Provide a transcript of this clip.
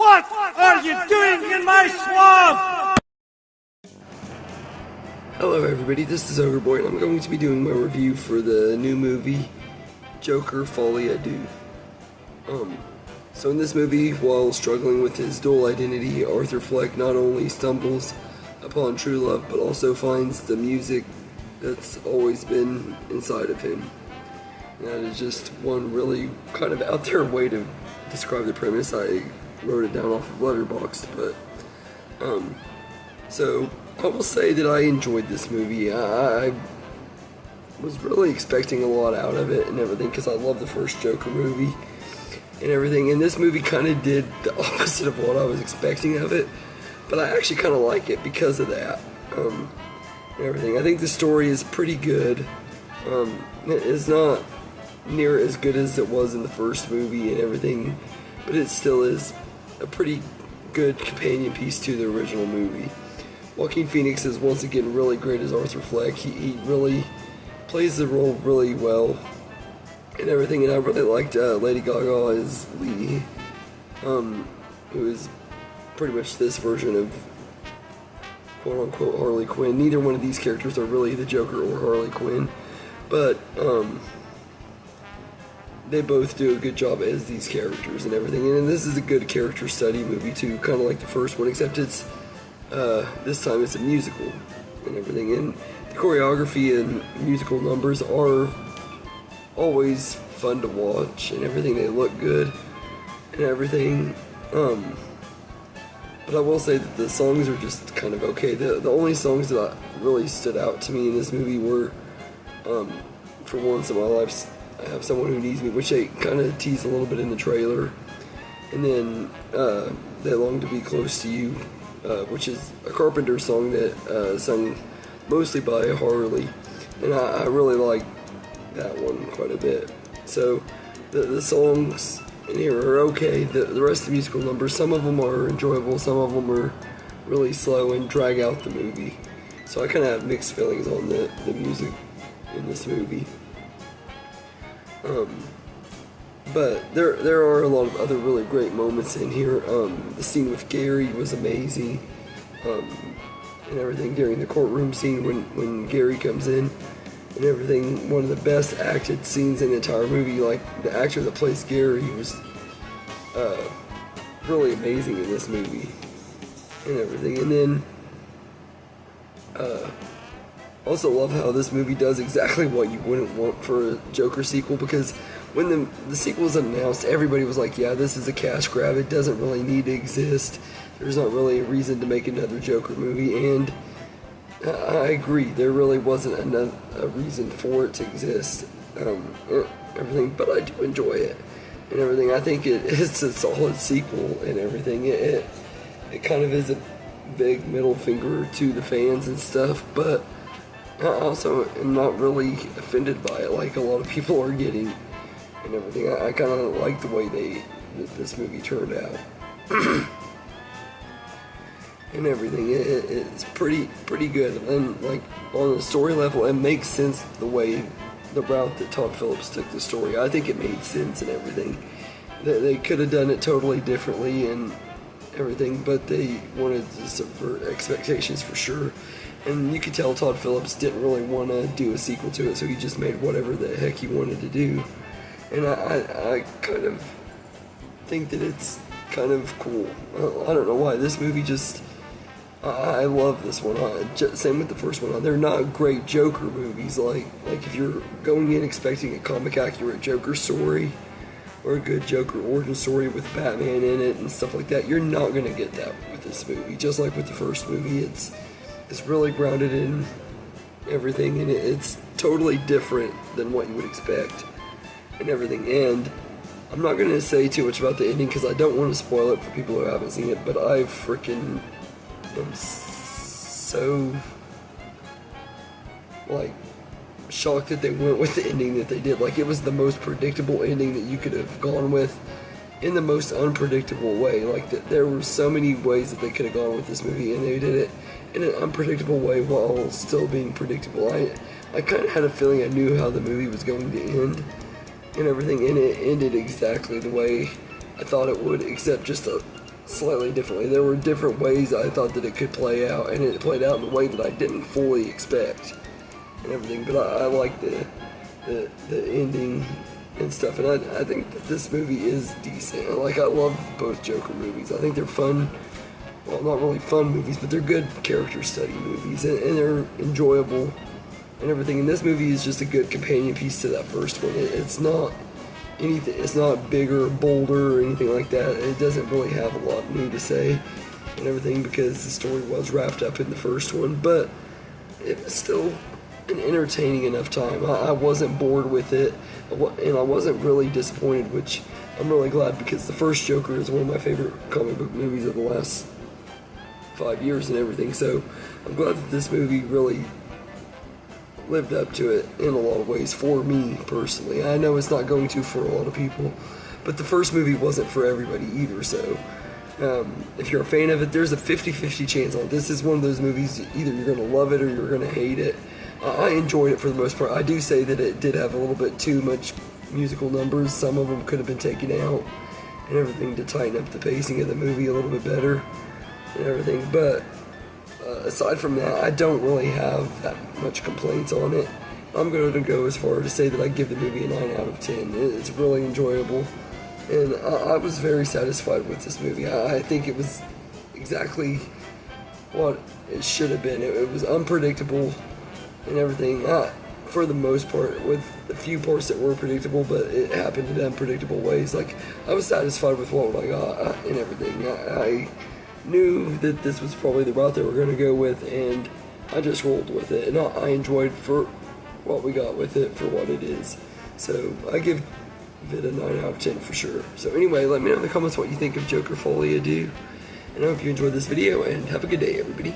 What are you doing in my swamp? Hello everybody, this is Ogre Boy and I'm going to be doing my review for the new movie, Joker, Folie, Deux. So in this movie, while struggling with his dual identity, Arthur Fleck not only stumbles upon true love, but also finds the music that's always been inside of him. And that is just one really kind of out there way to describe the premise. I wrote it down off of Letterboxd, but so I will say that I enjoyed this movie. I was really expecting a lot out of it and everything because I love the first Joker movie and everything, and this movie kind of did the opposite of what I was expecting of it, but I actually kind of like it because of that and everything. I think the story is pretty good. It is not near as good as it was in the first movie and everything, but it still is a pretty good companion piece to the original movie. Joaquin Phoenix is once again really great as Arthur Fleck. He really plays the role really well and everything, and I really liked Lady Gaga as Lee, who is pretty much this version of quote-unquote Harley Quinn. Neither one of these characters are really the Joker or Harley Quinn, but they both do a good job as these characters and everything, and this is a good character study movie too, kind of like the first one, except it's this time it's a musical and everything, and the choreography and musical numbers are always fun to watch and everything. They look good and everything, but I will say that the songs are just kind of okay. The only songs that really stood out to me in this movie were For Once in My Life, I Have Someone Who Needs Me, which they kind of tease a little bit in the trailer, and then They Long to Be Close to You, which is a Carpenter song that sung mostly by Harley, and I really like that one quite a bit. So the songs in here are okay. The rest of the musical numbers, some of them are enjoyable, some of them are really slow and drag out the movie. So I kind of have mixed feelings on the music in this movie. But there are a lot of other really great moments in here. The scene with Gary was amazing, and everything during the courtroom scene when Gary comes in and everything. One of the best acted scenes in the entire movie. Like, the actor that plays Gary was really amazing in this movie and everything. And then also love how this movie does exactly what you wouldn't want for a Joker sequel, because when the sequel was announced, everybody was like, yeah, this is a cash grab, it doesn't really need to exist, there's not really a reason to make another Joker movie, and I agree, there really wasn't a reason for it to exist, everything, but I do enjoy it and everything. I think it's a solid sequel and everything. It kind of is a big middle finger to the fans and stuff, but I also am not really offended by it like a lot of people are getting and everything. I kind of like the way this movie turned out and everything. It's pretty good, and like on the story level, it makes sense the route that Todd Phillips took the story. I think it made sense and everything. They could have done it totally differently and everything, but they wanted to subvert expectations for sure. And you could tell Todd Phillips didn't really want to do a sequel to it, so he just made whatever the heck he wanted to do. And I kind of think that it's kind of cool. I don't know why. This movie just, I love this one. Same with the first one. They're not great Joker movies. Like if you're going in expecting a comic accurate Joker story or a good Joker origin story with Batman in it and stuff like that, you're not going to get that with this movie. Just like with the first movie, it's really grounded in everything, and it's totally different than what you would expect and everything. And I'm not going to say too much about the ending because I don't want to spoil it for people who haven't seen it, but I freaking am so like shocked that they went with the ending that they did. Like, it was the most predictable ending that you could have gone with in the most unpredictable way. Like, there were so many ways that they could have gone with this movie, and they did it in an unpredictable way while still being predictable. I kind of had a feeling I knew how the movie was going to end and everything, and it ended exactly the way I thought it would, except just a slightly differently. There were different ways I thought that it could play out, and it played out in a way that I didn't fully expect and everything. But I like the ending and stuff, and I think that this movie is decent. Like, I love both Joker movies. I think they're fun. Well, not really fun movies, but they're good character study movies, and they're enjoyable and everything. And this movie is just a good companion piece to that first one. It's not anything. It's not bigger, bolder, or anything like that. It doesn't really have a lot new to say and everything because the story was wrapped up in the first one. But it was still an entertaining enough time. I wasn't bored with it, and I wasn't really disappointed, which I'm really glad because the first Joker is one of my favorite comic book movies of the last 5 years and everything. So I'm glad that this movie really lived up to it in a lot of ways for me personally. I know it's not going to for a lot of people, but the first movie wasn't for everybody either. So if you're a fan of it, there's a 50-50 chance on it. This is one of those movies, either you're going to love it or you're going to hate it. I enjoyed it for the most part. I do say that it did have a little bit too much musical numbers. Some of them could have been taken out and everything to tighten up the pacing of the movie a little bit better and everything. But aside from that, I don't really have that much complaints on it. I'm going to go as far to say that I give the movie a 9 out of 10. It's really enjoyable, and I was very satisfied with this movie. I think it was exactly what it should have been. It was unpredictable and everything, for the most part, with a few parts that were predictable, but it happened in unpredictable ways. Like, I was satisfied with what I got and everything. I knew that this was probably the route they were going to go with, and I just rolled with it, and I enjoyed for what we got with it for what it is. So I give it a 9 out of 10 for sure. So anyway, let me know in the comments what you think of Joker Folie, and I hope you enjoyed this video, and have a good day, everybody.